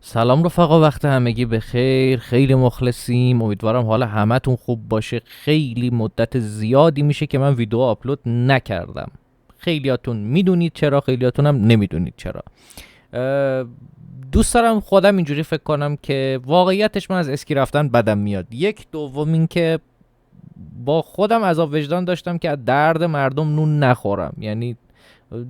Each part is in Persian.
سلام رفقا، وقت همگی بخیر. خیلی مخلصیم، امیدوارم حال همتون خوب باشه. خیلی مدت زیادی میشه که من ویدیو آپلود نکردم. خیلیاتون میدونید چرا، خیلیاتون هم نمیدونید چرا. دوست دارم خودم اینجوری فکر کنم که واقعیتش من از اسکی رفتن بدم میاد. یک دوم این که با خودم عذاب وجدان داشتم که از درد مردم نون نخورم، یعنی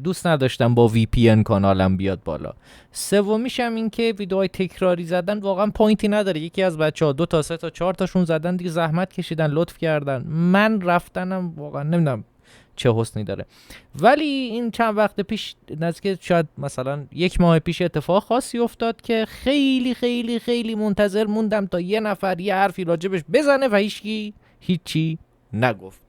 دوست نداشتم با وی پی ان کانالم بیاد بالا. سومیش هم این که ویدیوهای تکراری زدن واقعا پوینتی نداره. یکی از بچه‌ها 2 تا 3 تا 4 تاشون زدن دیگه، زحمت کشیدن، لطف کردن. من رفتنم واقعا نمیدونم چه حسنی داره. ولی این چند وقت پیش، نزدیک شاید مثلا 1 ماه پیش، اتفاق خاصی افتاد که خیلی خیلی خیلی منتظر موندم تا یه نفر یه حرفی راجبش بزنه و هیچی نگفت.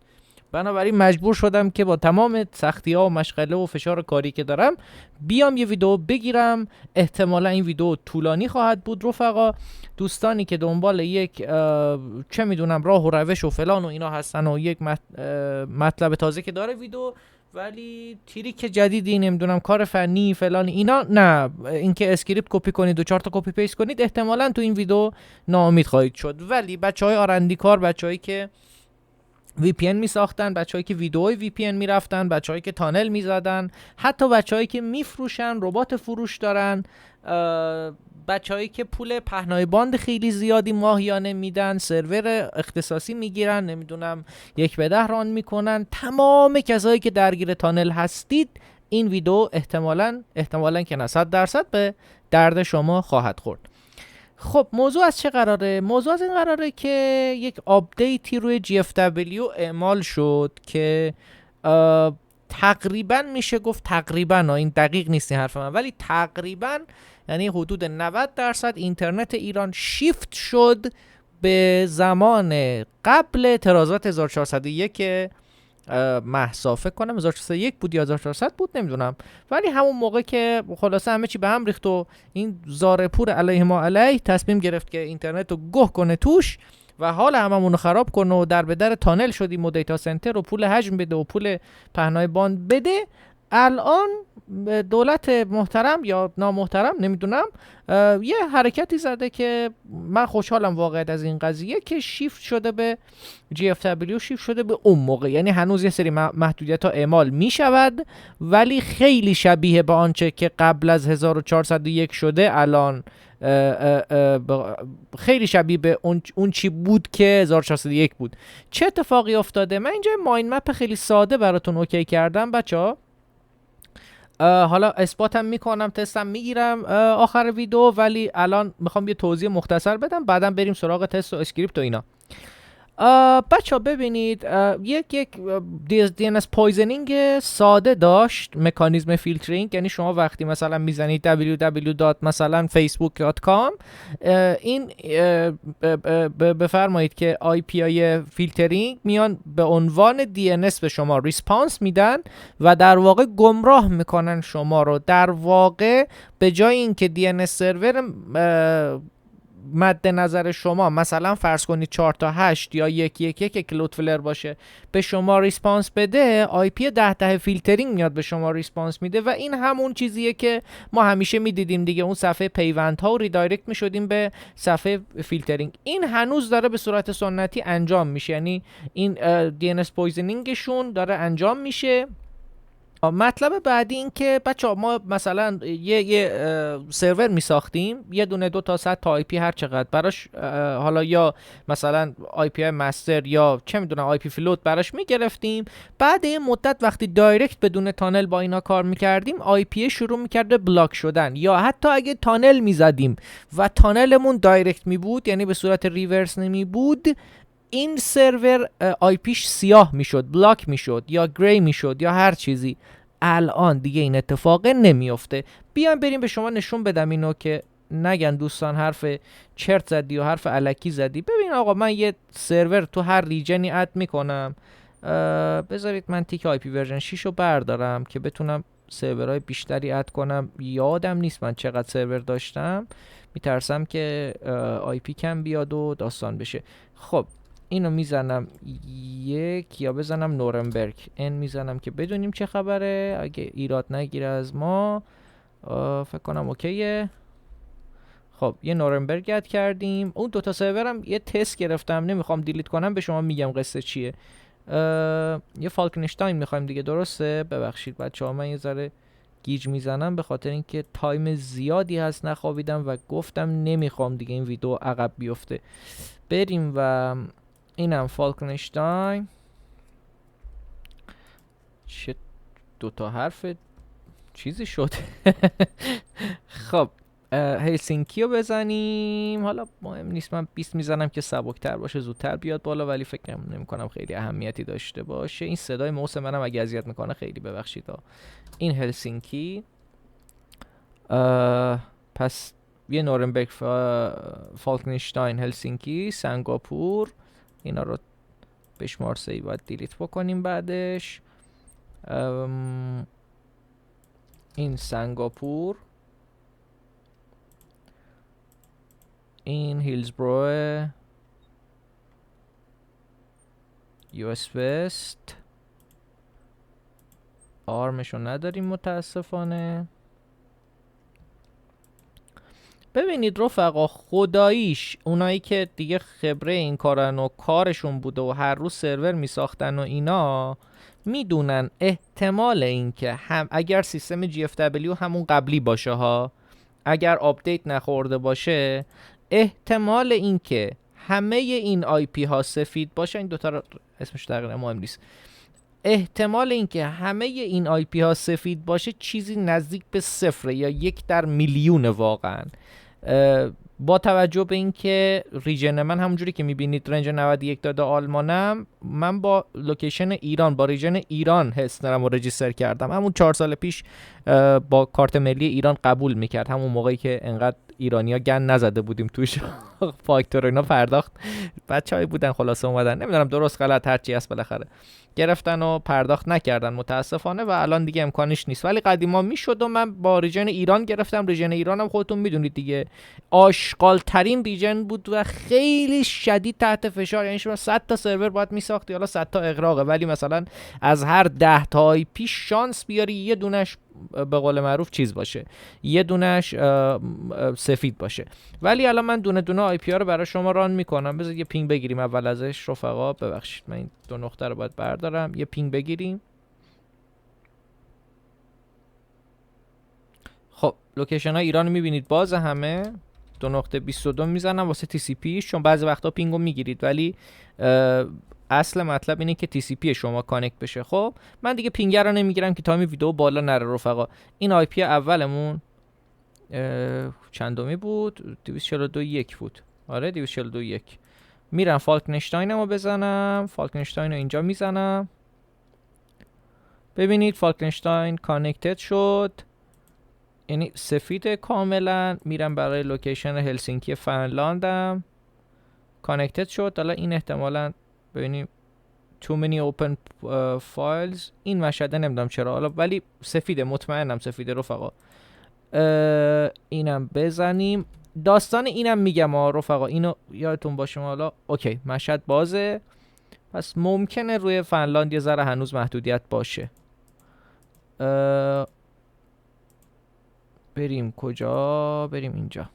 بنابراین مجبور شدم که با تمام سختی ها و مشغله و فشار کاری که دارم بیام یه ویدیو بگیرم. احتمالا این ویدیو طولانی خواهد بود رفقا. دوستانی که دنبال یک چه میدونم راه و روش و فلان و اینا هستن و یک مطلب تازه که داره ویدیو، ولی تریک جدیدی نمیدونم کار فنی فلان اینا نه، اینکه اسکریپت کپی کنید و 4 تا کپی پیست کنید، احتمالا تو این ویدیو ناامید خواهید شد. ولی بچهای آرندی کار، بچهایی که وی پی ان می ساختن، بچه‌هایی که ویدئوی وی پی ان میرفتن، بچه‌هایی که تانل میزدن، حتی بچه‌هایی که میفروشن، ربات فروش دارن، بچه‌هایی که پول پهنای باند خیلی زیادی ماهیانه میدن، سرور اختصاصی میگیرن، نمیدونم 1 به 10 ران میکنن، تمام کسایی که درگیر تانل هستید، این ویدیو احتمالاً که نه 100% به درد شما خواهد خورد. خب موضوع از چه قراره؟ موضوع از این قراره که یک آپدیتی روی GFW اعمال شد که تقریبا میشه گفت، تقریبا این دقیق نیست این حرف من، ولی تقریبا یعنی حدود 90% اینترنت ایران شیفت شد به زمان قبل ترازات 1401 مهسا. فکر کنم 1401 بود یا 1400 بود، نمیدونم، ولی همون موقع که خلاصه همه چی به هم ریخت و این زارپور علیه ما علیه تصمیم گرفت که اینترنت رو گه کنه توش و حال هممون رو خراب کنه و در به در تانل شدیم و دیتا سنتر و پول حجم بده و پول پهنای باند بده. الان دولت محترم یا نامحترم نمیدونم یه حرکتی زده که من خوشحالم واقعا از این قضیه که شیفت شده به GFW، شیفت شده به اون موقع. یعنی هنوز یه سری محدودیت ها اعمال می شود، ولی خیلی شبیه به آنچه که قبل از 1401 شده الان خیلی شبیه به اون چی بود که 1401 بود. چه اتفاقی افتاده؟ من اینجا ماین مپ خیلی ساده براتون اوکی کردم بچه‌ها. حالا اثباتم میکنم، تستم میگیرم آخر ویدیو، ولی الان میخوام یه توضیح مختصر بدم، بعدم بریم سراغ تست و اسکریپت و اینا. بچه ها ببینید، یک DNS پویزنینگ ساده داشت، مکانیزم فیلترینگ. یعنی شما وقتی مثلا میزنید www.facebook.com این بفرمایید که IP فیلترینگ میان به عنوان DNS به شما ریسپانس میدن و در واقع گمراه میکنن شما رو. در واقع به جای اینکه DNS سرور مد نظر شما مثلا فرض کنید 4 تا 8 یا 111 که کلودفلر باشه به شما ریسپانس بده، آی پی 10 فیلترینگ میاد به شما ریسپانس میده و این همون چیزیه که ما همیشه میدیدیم دیگه، اون صفحه پیوندها و ریدایرکت میشدیم به صفحه فیلترینگ. این هنوز داره به صورت سنتی انجام میشه، یعنی این DNS پویزنینگشون داره انجام میشه. مطلب بعدی این که بچه‌ها ما مثلا یه سرور می ساختیم، یه دونه 2 تا 100 تا آی پی هر چقدر براش، حالا یا مثلا آی پی مستر یا چه میدونم آی پی فلوت براش می گرفتیم. بعد این مدت وقتی دایرکت بدون تانل با اینا کار میکردیم، آی پی شروع میکرده بلاک شدن، یا حتی اگه تانل میزدیم و تانلمون دایرکت می بود، یعنی به صورت ریورس نمی بود، این سرور آی پیش سیاه میشد، بلاک میشد یا گری میشد یا هر چیزی. الان دیگه این اتفاق نمیفته. بیام بریم به شما نشون بدم اینو که نگن دوستان حرف چرت زدی و حرف الکی زدی. ببین آقا، من یه سرور تو هر ریجنی اد میکنم. بذارید من تیک آی پی ورژن 6 رو بردارم که بتونم سرورهای بیشتری اد کنم. یادم نیست من چقدر سرور داشتم، میترسم که آی پی کم بیاد و داستان بشه. خب اینو میزنم 1 یا بزنم نورنبرگ ان میزنم که بدونیم چه خبره، اگه ایراد نگیره از ما. فکر کنم اوکیه. خب یه نورنبرگ اد کردیم. اون دوتا سرورم یه تست گرفتم، نمیخوام دیلیت کنم، به شما میگم قصه چیه. یه فالکنشتاین میخوایم دیگه، درسته؟ ببخشید بچه‌ها من یه ذره گیج میزنم به خاطر اینکه تایم زیادی هست نخوابیدم و گفتم نمیخوام دیگه این ویدیو عقب بیفته. بریم و اینم فالکنشتاین. چه دوتا حرف چیزی شد. خب هلسینکی رو بزنیم. حالا مهم نیست، من 20 میزنم که سبکتر باشه زودتر بیاد بالا، ولی فکر نمی کنم خیلی اهمیتی داشته باشه. این صدای موس منم اگه اذیت میکنه خیلی ببخشید. این هلسینکی. پس یه نورنبرگ، فالکنشتاین، هلسینکی، سنگاپور، اینا رو به شمار 3 باید دیلیت بکنیم بعدش. این سنگاپور، این هیلزبرو، یو اس وست، آرمشو نداریم متاسفانه. ببینید رفقا، خداییش اونایی که دیگه خبره این کارن و کارشون بوده و هر روز سرور میساختن و اینا میدونن احتمال این که هم اگر سیستم GFW همون قبلی باشه ها، اگر آپدیت نخورده باشه، احتمال این که همه این آی پی ها سفید باشه، این دوتا رو اسمش دقیقا مهم نیست، احتمال این که همه این آی پی ها سفید باشه چیزی نزدیک به 0 یا 1 در میلیون واقعا. با توجه به اینکه ریژن من همونجوری که میبینید رنج 91 داده آلمانم، من با لوکیشن ایران، با ریژن ایران هستنرم رو رجیستر کردم. همون 4 سال پیش با کارت ملی ایران قبول میکرد، همون موقعی که انقدر ایرانیا گن نزده بودیم توش. فاکتور اینا پرداخت بچه‌ای بودن خلاصه اومدن، نمیدونم درست غلط هرچی هست بالاخره گرفتن و پرداخت نکردن متاسفانه، و الان دیگه امکانش نیست. ولی قدیما میشد و من با ریژن ایران گرفتم. ریژن ایران هم خودتون میدونید دیگه آشغال ترین ریژن بود و خیلی شدید تحت فشار، یعنی شما 100 تا سرور باید میساختی، حالا 100 تا اغراقه، ولی مثلا از هر 10 تا آی پی شانس بیاری یه دونش به قول معروف چیز باشه، یه دونش سفید باشه. ولی الان من دونه دونه آی پی ها رو برای شما ران میکنم. بذار یه پینگ بگیریم اول ازش رفقا. ببخشید من این دو نقطه رو باید بردارم. یه پینگ بگیریم. خب لوکیشن ها ایران میبینید باز همه 2.22 میزنم واسه تی سی پی، چون بعضی وقتا پینگو میگیرید، ولی اصل مطلب اینه که تی سی پی شما کانکت بشه. خب من دیگه پینگر رو نمیگیرم که تایم ویدیو بالا نره رفقا. این آی پی اولمون چندمی بود؟ 242.1 بود. آره 242.1. میرم فالکنشتاین رو بزنم. فالکنشتاین رو اینجا میزنم. ببینید فالکنشتاین کانکتد شد، یعنی سفید کاملا. میرم برای لوکیشن هلسینکی فنلاندم، کانکتد شد. حالا این احتمالاً ببینیم too many open files، این مشهده نمیدونم چرا حالا، ولی سفیده، مطمئنم سفیده رفقا. اینم بزنیم. داستان اینم میگم رفقا، اینو یادتون باشه. حالا اوکی مشهد بازه، پس ممکنه روی فنلاند یه ذره هنوز محدودیت باشه. بریم کجا؟ بریم اینجا.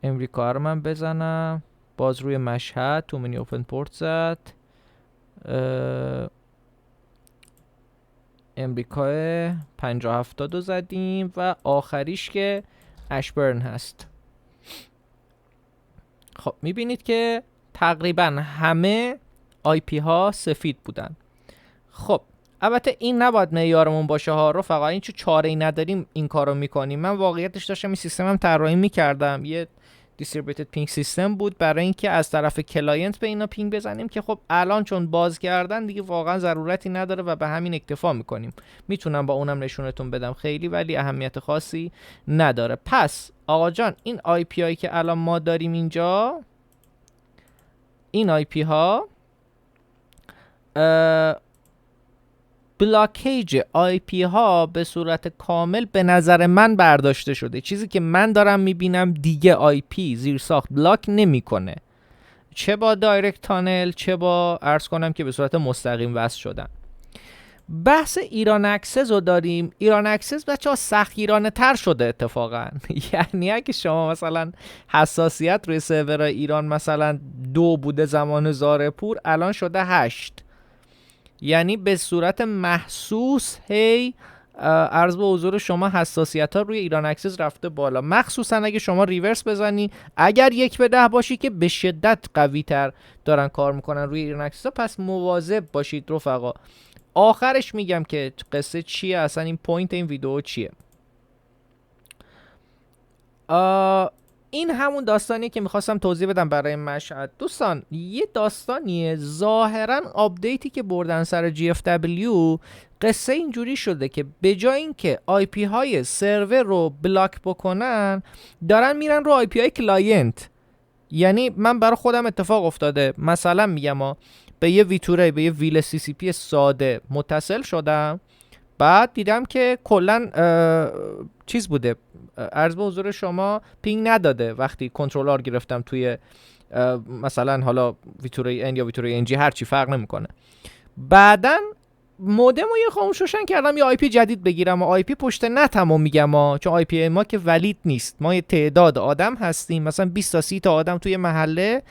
امریکا رو من بزنم، باز روی مشهد تو منی اوپن پورت زد. امریکا 5070 زدیم و آخریش که اشبرن هست. خب میبینید که تقریبا همه آی پی ها سفید بودن. خب البته این نباید معیارمون باشه ها رفقا، این چه چاره ای نداریم این کارو میکنیم. من واقعیتش داشتم این سیستمم طراحی میکردم، یه دیستریبیوتد پینگ سیستم بود برای اینکه از طرف کلاینت به اینا پینگ بزنیم، که خب الان چون باز کردن دیگه واقعا ضرورتی نداره و به همین اکتفا میکنیم. میتونم با اونم نشونتون بدم خیلی، ولی اهمیت خاصی نداره. پس آقا جان این آی پی هایی که الان ما داریم اینجا، این آی پی ها بلاکیج آی پی ها به صورت کامل به نظر من برداشته شده. چیزی که من دارم میبینم دیگه آی پی زیر ساخت بلاک نمیکنه، چه با دایرکت تانل چه با عرض کنم که به صورت مستقیم وصل شدن. بحث ایران اکسس رو داریم. ایران اکسس بچه ها سختگیرانه تر شده اتفاقا. یعنی اگه شما مثلا حساسیت روی سرور ایران مثلا 2 بوده زمان زارپور، الان شده 8. یعنی به صورت محسوس هی عرض به حضور شما حساسیت ها روی ایران اکسس رفته بالا، مخصوصا اگه شما ریورس بزنی. اگر 1/10 باشی که به شدت قوی تر دارن کار میکنن روی ایران اکسس ها، پس مواظب باشید رفقا. آخرش میگم که قصه چیه، اصلا این پوینت این ویدیو چیه. این همون داستانیه که میخواستم توضیح بدم برای مشهد. دوستان یه داستانیه، ظاهرا آپدیتی که بردن سر GFW، قصه اینجوری شده که به جای اینکه IP های سرور رو بلاک بکنن، دارن میرن رو IP های کلاینت. یعنی من برای خودم اتفاق افتاده، مثلا میگم به یه ویتوره، به یه ویل CCP ساده متصل شدم، بعد دیدم که کلا چیز بوده، عرض به حضور شما پینگ نداده وقتی کنترلر گرفتم توی مثلا حالا ویتوره N یا ویتوره NG، هرچی فرق نمیکنه. بعدن مودم رو یه خاموش روشن کردم یه IP جدید بگیرم، و IP پشت نتمو میگم چون IP ما که ولید نیست، ما یه تعداد آدم هستیم، مثلا 20 تا 30 تا آدم توی محله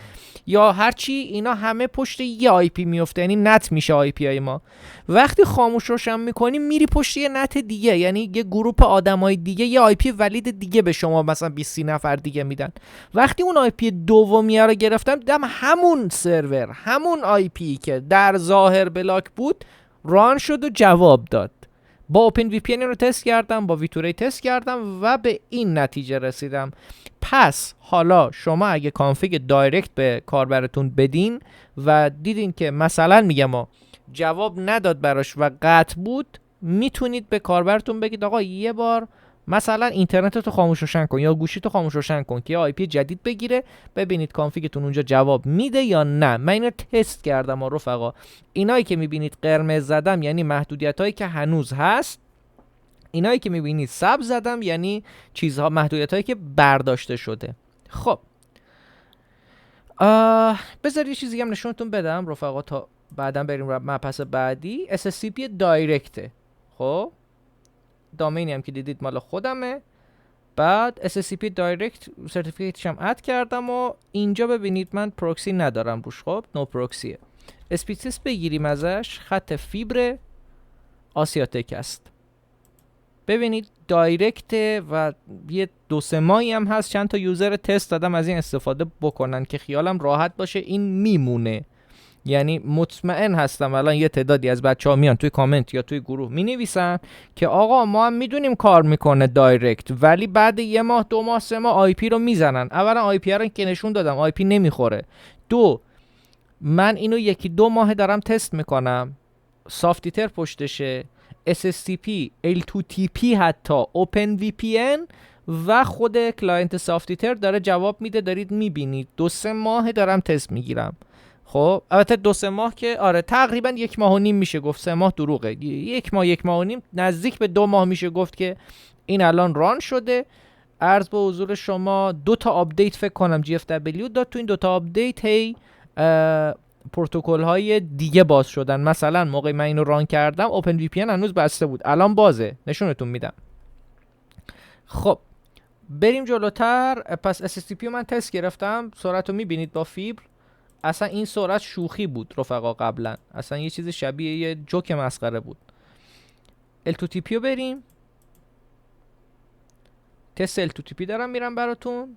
یا هرچی، اینا همه پشت یه IP میفته، یعنی نت میشه IP های ما. وقتی خاموش روشن میکنی میری پشت یه نت دیگه، یعنی یه گروپ آدمای دیگه یه IP ولید دیگه به شما مثلا 20 نفر دیگه میدن. وقتی اون IP دومیه رو گرفتم، دیدم همون سرور، همون IP که در ظاهر بلاک بود ران شد و جواب داد. با اوپن وی پی ان رو تست کردم، با ویتوره تست کردم و به این نتیجه رسیدم. پس حالا شما اگه کانفیگ دایرکت به کاربرتون بدین و دیدین که مثلا میگم جواب نداد براش و قطع بود، میتونید به کاربرتون بگید آقا یه بار مثلا اینترنتتو خاموش روشن کن یا گوشیتو خاموش روشن کن که یه آی پی جدید بگیره، ببینید کانفیگتون اونجا جواب میده یا نه. من اینو تست کردم رفقا. اینایی که میبینید قرمز زدم یعنی محدودیتایی که هنوز هست، اینایی که میبینید سبز زدم یعنی چیزها، محدودیتایی که برداشته شده. خب بذار یه چیزی هم نشونتون بدم رفقا تا بعداً بریم رو مبحث بعدی. SSCP دایرکته. خب دامینی هم که دیدید مال خودمه. بعد SSCP دایرکت سرتیفیکیتش هم اد کردم و اینجا ببینید من پروکسی ندارم روش. خب نو پروکسیه. اسپیتس بگیریم ازش، خط فیبر آسیاتک است. ببینید دایرکت و یه 2-3 ماهی هم هست چند تا یوزر تست دادم از این استفاده بکنن که خیالم راحت باشه این میمونه. یعنی مطمئن هستم الان یه تعدادی از بچه‌ها میان توی کامنت یا توی گروه مینویسن که آقا ما هم میدونیم کار میکنه دایرکت، ولی بعد 1 ماه 2 ماه 3 ماه آی پی رو میزنن. اولا آی پی رو که نشون دادم آی پی نمیخوره. 2 من اینو 1-2 ماه دارم تست میکنم، سافتیتر پشتشه، SSTP L2TP حتی OpenVPN و خود کلاینت سافتیتر داره جواب میده. دارید میبینید 2-3 ماه دارم تست میگیرم. خب البته 2-3 ماه که آره تقریبا 1 ماه و نیم میشه گفت، 3 ماه دروغه، 1 ماه 1 ماه و نیم نزدیک به 2 ماه میشه گفت که این الان ران شده. عرض به حضور شما 2 تا آپدیت فکر کنم GFW داد. تو این 2 تا آپدیت هی پروتکل های دیگه باز شدن. مثلا موقع من اینو ران کردم اوپن وی پی ان هنوز بسته بود، الان بازه، نشونتون میدم. خب بریم جلوتر. پس SSTP من تست گرفتم، سرعت رو میبینید با فیبر. اصلا این سرعت شوخی بود رفقا، قبلا اصلا یه چیز شبیه یه جوک مسخره بود. L2TP رو بریم تست L2TP دارم میرم براتون.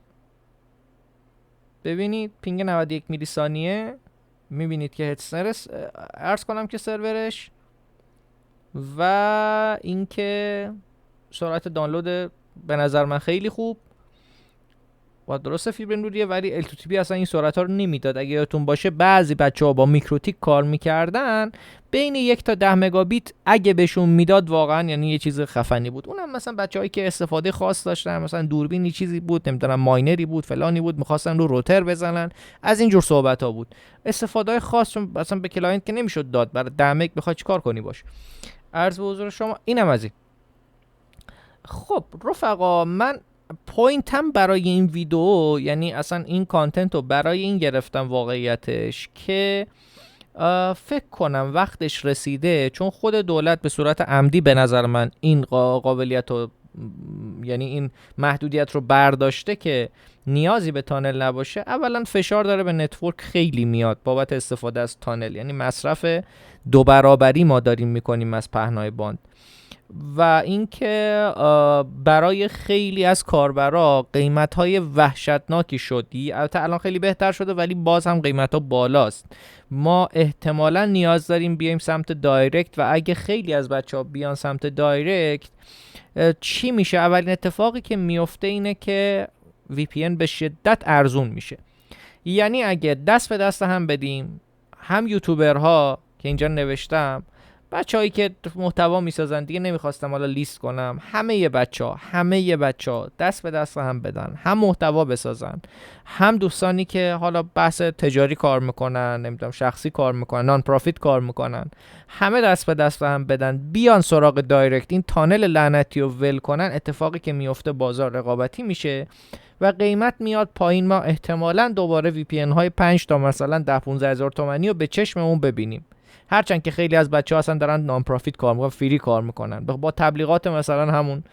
ببینید پینگ 91 میلی ثانیه، میبینید که هدسنرس عرض کنم که سرورش، و اینکه سرعت دانلود به نظر من خیلی خوب و درسته فیبر نوریه، ولی L2TP اصلا این سرعت ها رو نمیداد. اگه یادتون باشه بعضی بچه‌ها با میکروتیک کار میکردن، بین 1 تا 10 مگابیت اگه بهشون میداد واقعا یعنی یه چیز خفنی بود. اونم مثلا بچه‌هایی که استفاده خاص داشتن، مثلا دوربینی چیزی بود، نمیدونم ماینری بود، فلانی بود، می‌خواستن رو روتر بزنن، از این جور صحبت ها بود. استفاده خاص چون مثلا به کلاینت که نمیشد داد، برای 10 مگ بخوای چیکار کنی باش. عرض به حضور شما اینم از این. خب رفقا من پوینتم برای این ویدیو، یعنی اصلا این کانتنت رو برای این گرفتم واقعیتش که فکر کنم وقتش رسیده، چون خود دولت به صورت عمدی به نظر من این قابلیت رو، یعنی این محدودیت رو برداشته که نیازی به تانل نباشه. اولا فشار داره به نتورک خیلی میاد بابت استفاده از تانل، یعنی مصرف 2 برابری ما داریم میکنیم از پهنای باند. و اینکه برای خیلی از کاربرا قیمت‌های وحشتناکی شدی. البته الان خیلی بهتر شده ولی باز هم قیمت‌ها بالاست. ما احتمالاً نیاز داریم بیایم سمت دایرکت، و اگه خیلی از بچه‌ها بیان سمت دایرکت چی میشه؟ اولین اتفاقی که میفته اینه که VPN به شدت ارزون میشه. یعنی اگه دست به دست هم بدیم، هم یوتیوبرها که اینجا نوشتم، بچه‌هایی که محتوا میسازن، دیگه نمیخواستم حالا لیست کنم، همه بچه‌ها دست به دست هم بدن، هم محتوا بسازن، هم دوستانی که حالا بحث تجاری کار میکنن، نمیدونم شخصی کار میکنن، نان پروفیت کار میکنن، همه دست به دست هم بدن، بیان سراغ دایرکت، این تانل لعنتی رو ول کنن. اتفاقی که میفته بازار رقابتی میشه و قیمت میاد پایین. ما احتمالاً دوباره VPN های 5 تا مثلا 10-15 هزار تومانی رو به چشممون ببینیم، هرچند که خیلی از بچه‌ها اصلا دارن نان پروفیت کار میکنن، فری کار میکنن، با تبلیغات مثلا همون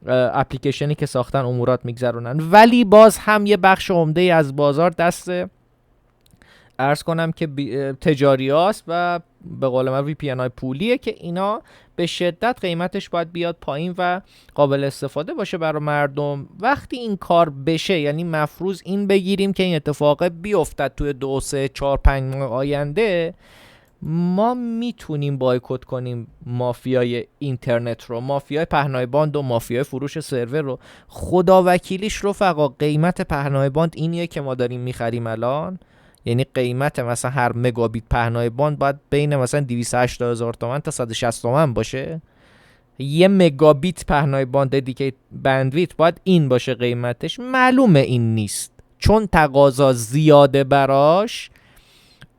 اپلیکیشنی که ساختن امورات میگذرونن. ولی باز هم یه بخش عمده از بازار دست عرض کنم که تجاری هاست و به قول من VPN های پولیه که اینا به شدت قیمتش باید بیاد پایین و قابل استفاده باشه برای مردم. وقتی این کار بشه، یعنی مفروض این بگیریم که این اتفاق بیفتد توی 2 3 4 5 ماه آینده، ما میتونیم بایکوت کنیم مافیای اینترنت رو، مافیای پهنای باند و مافیای فروش سرور رو. خدا وکیلیش رفقا، قیمت پهنای باند اینیه که ما داریم میخریم الان. یعنی قیمت مثلا هر مگابیت پهنای باند باید بین مثلا 280,000 تومان تا 160 تومان باشه. یه مگابیت پهنای باند ددیکیت بندویت باید این باشه قیمتش. معلومه این نیست، چون تقاضا زیاده براش،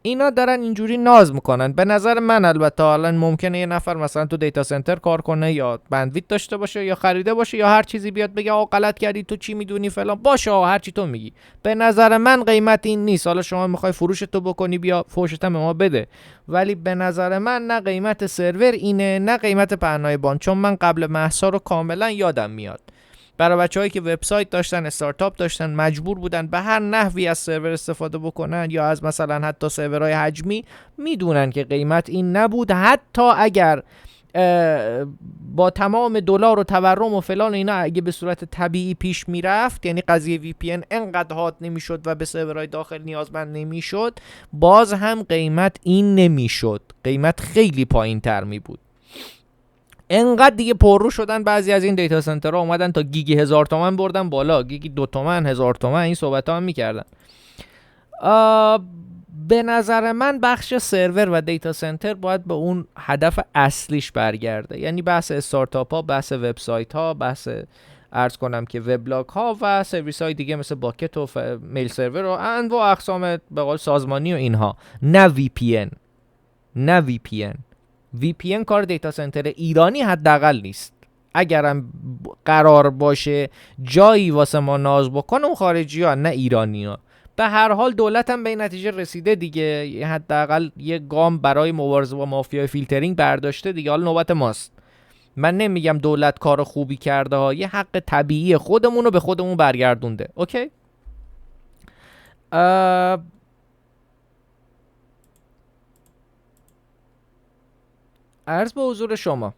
اینا دارن اینجوری ناز میکنن. به نظر من البته حالا ممکنه یه نفر مثلا تو دیتا سنتر کار کنه یا بندویت داشته باشه یا خریده باشه یا هر چیزی بیاد بگه آقا غلط کردی، تو چی میدونی فلان، باشه آقا هر چی تو میگی. به نظر من قیمت این نیست. حالا شما میخوای فروشتو بکنی بیا فوشت هم به ما بده، ولی به نظر من نه قیمت سرور اینه نه قیمت پهنای باند. چون من قبل مهسا رو کاملا یادم میاد، برای بچه‌هایی که وبسایت داشتن، استارتاپ داشتن، مجبور بودن به هر نحوی از سرور استفاده بکنن یا از مثلا حتی سرورهای حجمی، میدونن که قیمت این نبود. حتی اگر با تمام دلار و تورم و فلان اینا اگه به صورت طبیعی پیش میرفت، یعنی قضیه VPN انقدر هات نمیشد و به سرورهای داخل نیازمند نمیشد، باز هم قیمت این نمیشد، قیمت خیلی پایین تر می بود. انقدر دیگه پررو شدن بعضی از این دیتا سنترها اومدن تا گیگی 1000 تومن بردن بالا، گیگی 2 تومن 1000 تومن، این صحبت ها هم میکردن. به نظر من بخش سرور و دیتا سنتر باید به اون هدف اصلیش برگرده، یعنی بحث استارتاپ ها، بحث وبسایت ها، بحث عرض کنم که وبلاگ ها و سرویس های دیگه مثل باکت و میل سرور و انواع اقسام به قول سازمانی و اینها، نه VPN. VPN کار دیتا سنتر ایرانی حداقل نیست. اگرم قرار باشه جایی واسه ما ناز بکنه اون خارجی ها نه ایرانی ها. به هر حال دولت هم به این نتیجه رسیده دیگه، حداقل یه گام برای مبارزه با مافیای فیلترینگ برداشته دیگه. حالا نوبت ماست. من نمیگم دولت کار خوبی کرده ها، یه حق طبیعی خودمون رو به خودمون برگردونده. اوکی؟ عرض به حضور شما،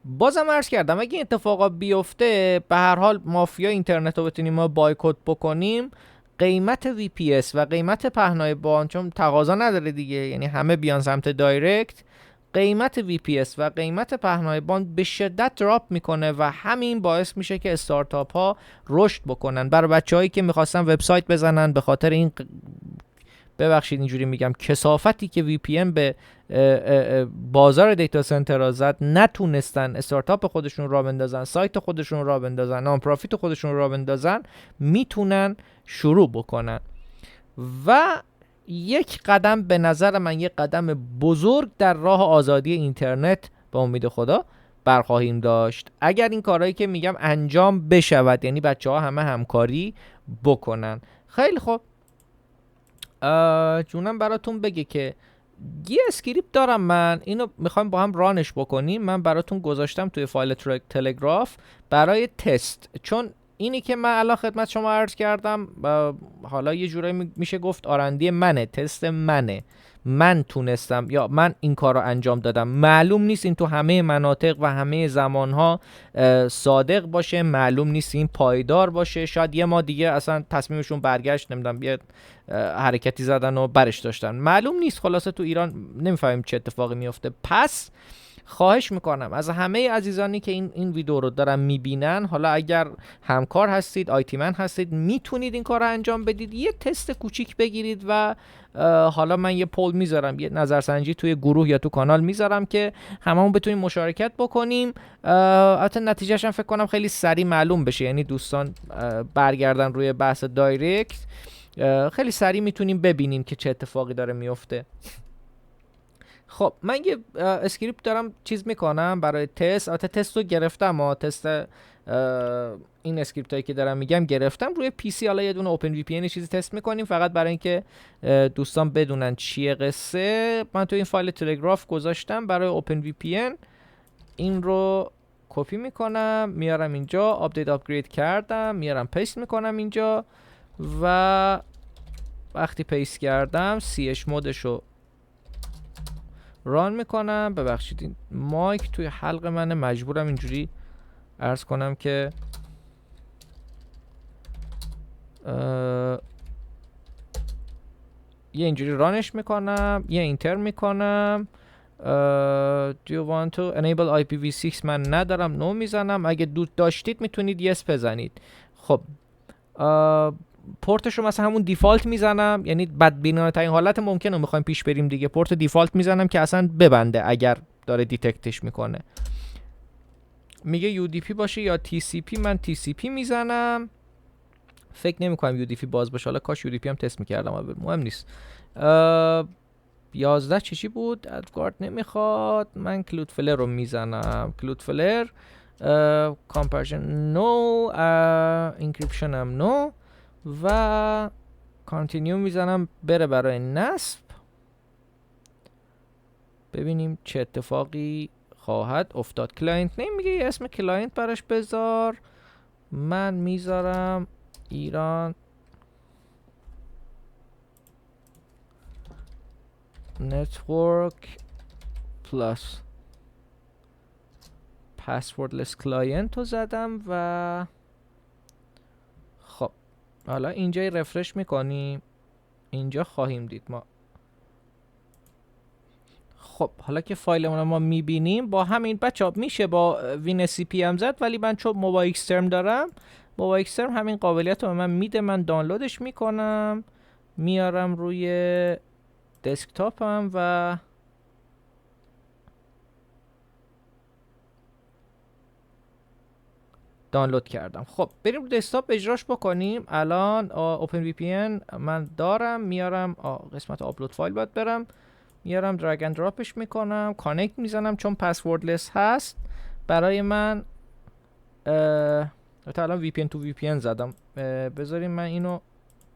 بازم عرض کردم اگه این اتفاقا بیفته، به هر حال مافیا اینترنت رو بتونیم ما بایکوت بکنیم، قیمت VPS و قیمت پهنای باند چون تقاضا نداره دیگه، یعنی همه بیان سمت دایرکت، قیمت VPS و قیمت پهنای باند به شدت دراپ میکنه و همین باعث میشه که استارتاپ ها رشد بکنن. برای بچه‌هایی که میخواستن وبسایت بزنن، به خاطر این ببخشید اینجوری میگم کثافتی که VPN به بازار دیتا سنتر زد، نتونستن استارتاپ خودشون را بندازن، سایت خودشون را بندازن، نان پروفیت خودشون را بندازن، میتونن شروع بکنن. و یک قدم به نظر من یک قدم بزرگ در راه آزادی اینترنت به امید خدا برخواهیم داشت اگر این کارهایی که میگم انجام بشود، یعنی بچه ها همه همکاری بکنن. خیلی خوب، جونم براتون بگه که یه اسکریپت دارم من، اینو میخوایم با هم رانش بکنیم. من براتون گذاشتم توی فایل تلگراف برای تست، چون اینی که من الان خدمت شما عرض کردم حالا یه جورایی میشه گفت آرندی منه، تست منه، من تونستم یا من این کار رو انجام دادم. معلوم نیست این تو همه مناطق و همه زمانها صادق باشه، معلوم نیست این پایدار باشه، شاید یه ما دیگه اصلا تصمیمشون برگشت، نمیدونم یه حرکتی زدن و برش داشتن، معلوم نیست. خلاصه تو ایران نمیفهمیم چه اتفاقی میفته. پس خواهش میکنم از همه عزیزانی که این ویدیو رو دارن میبینن، حالا اگر همکار هستید، آیتی من هستید، میتونید این کار رو انجام بدید، یه تست کوچیک بگیرید و حالا من یه پول میذارم، یه نظرسنجی توی گروه یا تو کانال میذارم که هممون بتونیم مشارکت بکنیم. البته نتیجهش هم فکر کنم خیلی سریع معلوم بشه، یعنی دوستان برگردن روی بحث دایرکت، خیلی سریع میتونیم ببینیم که چه اتفاقی داره میفته. خب من یه اسکریپت دارم چیز میکنم برای تست. البته تست رو گرفتم، تست این اسکریپت هایی که دارم میگم گرفتم روی پی سی. حالا یه دونه اوپن وی پی ان چیزی تست میکنیم فقط برای اینکه دوستان بدونن چیه قصه. من تو این فایل تلگراف گذاشتم برای اوپن وی پی ان، این رو کپی میکنم میارم اینجا، آپدیت آپگرید کردم، میارم پیست میکنم اینجا و وقتی پیست کردم CH مودش رو ران میکنم. ببخشید این مایک توی حلق منه، مجبورم اینجوری عرض کنم که یه اینجوری رانش میکنم، یه اینتر میکنم. Do you want to enable IPv6 من ندارم، نو میزنم. اگه دوست داشتید میتونید یس بزنید. خب پورتش رو مثلا همون دیفالت میزنم، یعنی بدبینانه ترین حالت ممکن رو میخوایم پیش بریم دیگه، پورت دیفالت میزنم که اصلا ببنده اگر داره دیتکتش میکنه. میگه UDP باشه یا TCP، من TCP میزنم. فکر نمی کنم UDP باز باشه، حالا کاش UDP هم تست میکردم، اما مهم نیست. 11 چی بود؟ ادگارد نمیخواد، من کلودفلر رو میزنم. کلودفلر کامپرژن نو، انکریپشن هم نو و کانتینیو میزنم بره برای نصب. ببینیم چه اتفاقی خواهد افتاد. کلاینت نیم میگه یه اسم کلاینت براش بذار، من میذارم ایران نتورک پلاس. پسوردلس کلاینت رو زدم و خب حالا اینجا رفرش میکنیم، اینجا خواهیم دید ما. خب حالا که فایلمون ما میبینیم با همین بچه میشه با وین سی پی هم زد، ولی من چون موبایل اکسترم دارم، موبایل اکسترم همین قابلیت رو به من میده، من دانلودش میکنم میارم روی دسکتاپم و دانلود کردم. خب بریم رو دسکتاپ اجراش بکنیم. الان اوپن وی پی ان من دارم، میارم قسمت آپلود فایل باید برم، میارم درگ اند دراپش میکنم، کانکت میزنم چون پسوردلس هست برای من. تا الان وی پی ان تو وی پی ان زدم. بذاریم من اینو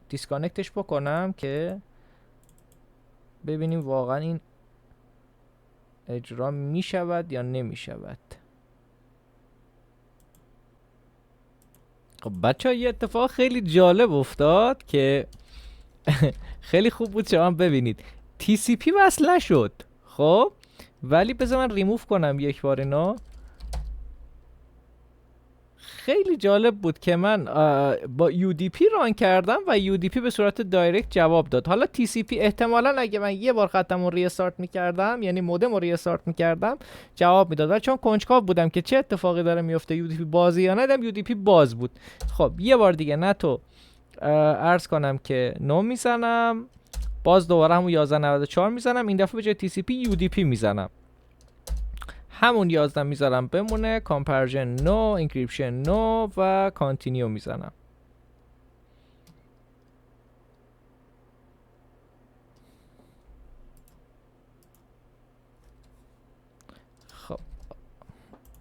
دیسکانکتش بکنم که ببینیم واقعا این اجرا میشود یا نمیشود. خب بچه یه اتفاق خیلی جالب افتاد که خیلی خوب بود شما ببینید. TCP وصل نشد. خب ولی بذار من ریموف کنم یک بار اینا. خیلی جالب بود که من با UDP ران کردم و UDP به صورت دایرکت جواب داد. حالا TCP احتمالاً اگه من یه بار خطم رو ریستارت میکردم، یعنی مودم رو ریستارت میکردم، جواب میداد. ولی چون کنجکاو بودم که چه اتفاقی داره میفته، UDP بازی یا نه، دیدم UDP باز بود. خب یه بار دیگه نتو عرض کنم که نو میزنم، باز دوباره همون 1194 میزنم، این دفعه به جای TCP UDP میزنم، همون 11 میذارم بمونه، کامپرژن نو، انکریپشن نو و کانتینیو میزنم. خب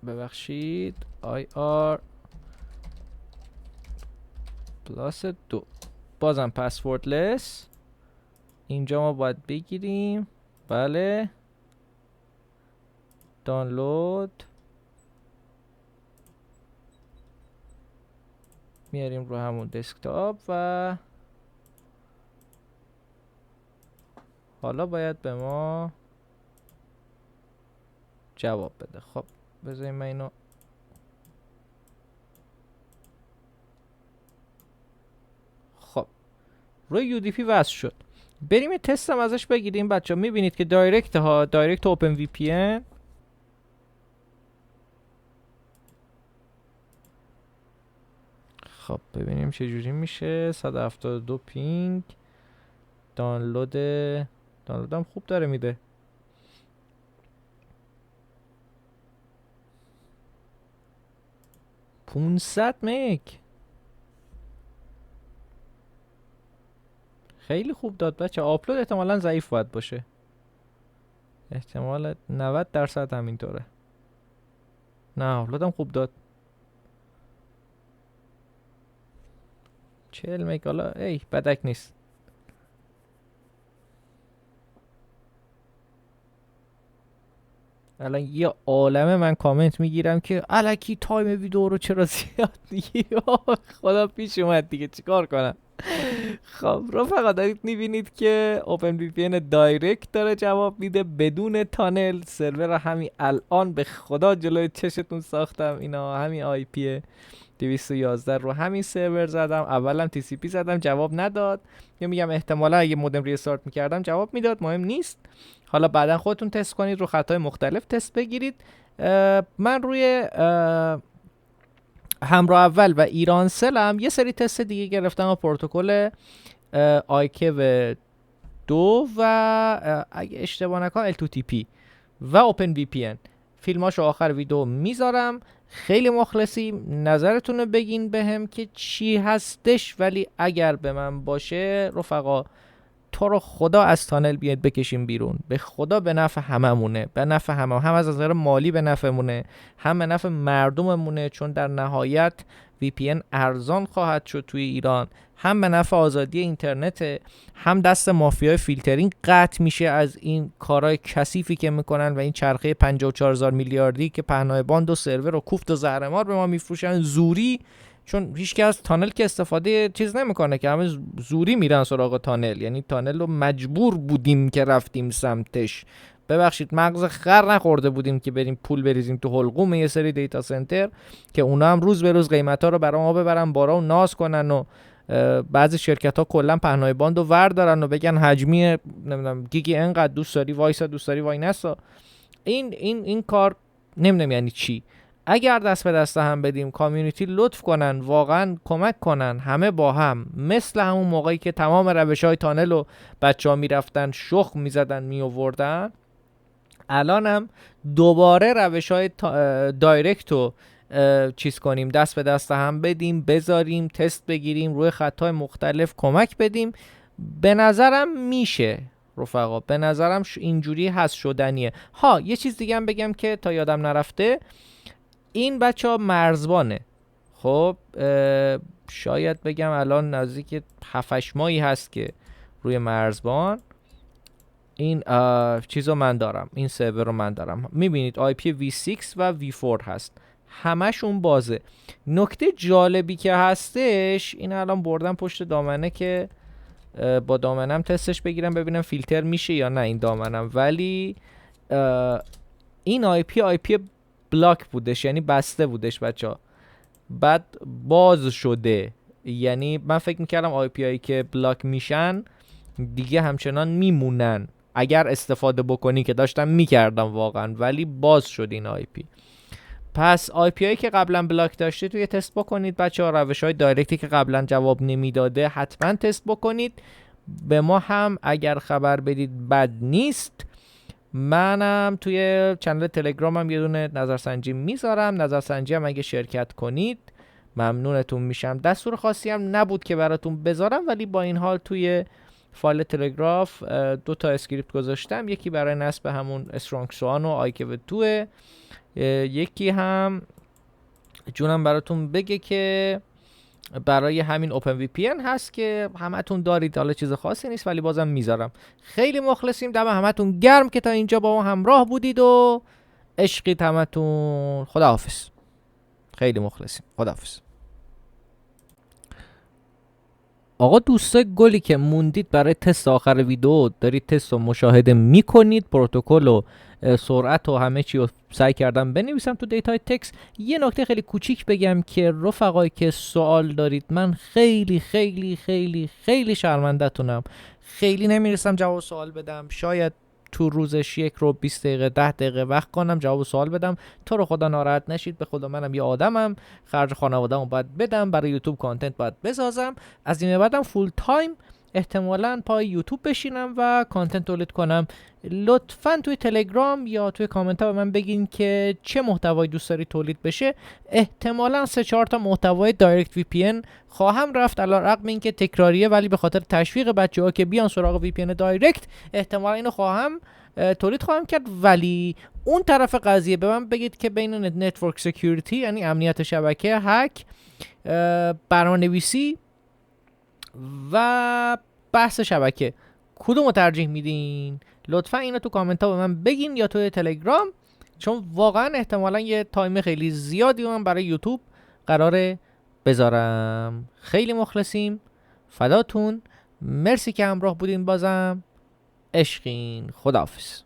ببخشید IR پلاس 2 بازم پسوردلس. اینجا ما باید بگیریم. بله دانلود میاریم رو همون دسکتاپ و حالا باید به ما جواب بده. خب بذاریم من اینو خب روی UDP وصل شد. بریم یه تست هم ازش بگیریم بچه ها. میبینید که دایرکت اوپن وی پی ان خب ببینیم چه جوری میشه. 172 پینگ. دانلودم خوب داره میده. $500 مگ خیلی خوب داد بچه. آپلود احتمالا ضعیف باید باشه. احتمال 90% همینطوره. نه آپلودم خوب داد. 40 مگ حالا ای بدک نیست. الان یه عالمه من کامنت میگیرم که الکی تایم ویدیو رو چرا زیاد میگی. خدا پیش اومد دیگه چیکار کنم. خب رفقا دارید میبینید که اوپن وی پی ان دایرکت داره جواب میده بدون تانل. سرور همین الان به خدا جلوی چشتون ساختم. اینا همین آی پی 211 رو همین سرور زدم. اولم تی سی پی زدم جواب نداد. یا میگم احتمالا اگه مودم ریستارت میکردم جواب میداد. مهم نیست. حالا بعدا خودتون تست کنید، رو خطای مختلف تست بگیرید. من روی همراه اول و ایرانسل هم یه سری تست دیگه گرفتم و پروتکل آیکو 2 و اگه اشتباه نکنم L2TP و اوپن وی پی ان. فیلماشو آخر ویدیو میذارم. خیلی مخلصیم. نظرتون رو بگین بهم که چی هستش. ولی اگر به من باشه رفقا تو رو خدا از تانل بیاید بکشیم بیرون. به خدا به نفع هممونه. به نفع هم از نظر مالی به نفعمونه، هم به نفع مردممونه، چون در نهایت وی پی ان ارزان خواهد شد توی ایران. هم به نفع آزادی اینترنت، هم دست مافیای فیلترینگ قطع میشه از این کارهای کثیفی که میکنن و این چرخه 54,000 میلیاردی که پهنای باند و سرور و کوفت و زهرمار به ما میفروشن زوری. چون هیچ از تانل که استفاده چیز نمیکنه که همه زوری میرن سراغ تانل. یعنی تانل رو مجبور بودیم که رفتیم سمتش. ببخشید مغز خر نخورده بودیم که بریم پول بریزیم تو حلقوم یه سری دیتا سنتر که اونا هم روز به روز قیمتا رو برای ما ببرن بالا و ناز کنن و بعضی شرکت ها کلا پهنای باند رو ور دارن و بگن حجمی نمیدونم گیگی انقدر دوست داری وایسا دوست داری وای نسا. این کار نمیدونم یعنی چی. اگر دست به دست هم بدیم، کامیونیتی لطف کنن واقعا کمک کنن، همه با هم مثل همون موقعی که تمام روش‌های تانل رو بچه‌ها میرفتن شخم میزدن میآوردن، الان هم دوباره روش‌های دایرکت رو چیز کنیم، دست به دست هم بدیم، بذاریم تست بگیریم، روی خطای مختلف کمک بدیم. به نظرم میشه رفقا، به نظرم اینجوری هست شدنیه. ها یه چیز دیگه هم بگم که تا یادم نرفته، این بچه ها مرزبانه. خب شاید بگم الان نزدیک 7-8 ماهی هست که روی مرزبان این چیز رو من دارم، این سرور رو من دارم. میبینید IP V6 و V4 هست، همشون بازه. نکته جالبی که هستش این الان بردم پشت دامنه که با دامنم تستش بگیرم ببینم فیلتر میشه یا نه این دامنم. ولی این IP بلاک بودش، یعنی بسته بودش بچه ها، بعد باز شده. یعنی من فکر میکردم IP که بلاک میشن دیگه همچنان میمونن اگر استفاده بکنی، که داشتم میکردم واقعا، ولی باز شد این IP. پس IP که قبلا بلاک داشته توی تست بکنید بچه ها. روش های دایرکتی که قبلا جواب نمیداده حتما تست بکنید. به ما هم اگر خبر بدید بد نیست. منم توی چنل تلگرامم یه دونه نظرسنجی میذارم. نظرسنجی هم اگه شرکت کنید ممنونتون میشم. دستور خاصی هم نبود که براتون بذارم، ولی با این حال توی فایل تلگراف 2 تا اسکریپت گذاشتم. یکی برای نصب همون استرانگ سوان و آیکو 2، یکی هم جونم براتون بگه که برای همین اوپن وی پی ان هست که همتون دارید، حالا چیز خاصی نیست ولی بازم میذارم. خیلی مخلصیم، دم همتون گرم که تا اینجا با ما همراه بودید و عشقید همتون. خداحافظ. خیلی مخلصیم. خداحافظ. آقا دوستای گلی که موندید برای تست آخر ویدیو، دارید تست رو مشاهده میکنید، پروتکل و سرعت و همه چی رو سعی کردم بنویسم تو دیتای تکست. یه نکته خیلی کوچیک بگم که رفقایی که سوال دارید، من خیلی خیلی خیلی خیلی شرمنده‌تونم، خیلی نمیرسم جواب سوال بدم. شاید تو روزش 1 رو 20 دقیقه 10 دقیقه وقت کنم جواب سوال بدم. تو رو خدا ناراحت نشید، به خدا منم یه آدمم، خرج خانواده‌مو باید بدم، برای یوتیوب کانتنت باید بسازم. از این بعدم فول تایم احتمالاً پای یوتیوب بشینم و کانتنت تولید کنم. لطفاً توی تلگرام یا توی کامنت ها به من بگین که چه محتوایی دوست دارید تولید بشه. احتمالاً 3-4 تا محتوای دایرکت وی پی ان خواهم رفت، علیرغم اینکه تکراریه، ولی به خاطر تشویق بچه‌ها که بیان سراغ وی پی ان دایرکت احتمالاً اینو خواهم تولید خواهم کرد. ولی اون طرف قضیه به من بگید که بین نتورک سکیوریتی یعنی امنیت شبکه، هک، برنامه‌نویسی و بحث شبکه کدومو ترجیح میدین؟ لطفا اینو تو کامنت ها به من بگین یا توی تلگرام، چون واقعا احتمالا یه تایم خیلی زیادی من برای یوتیوب قراره بذارم. خیلی مخلصیم، فداتون، مرسی که همراه بودین، بازم عشقین. خداحافظ.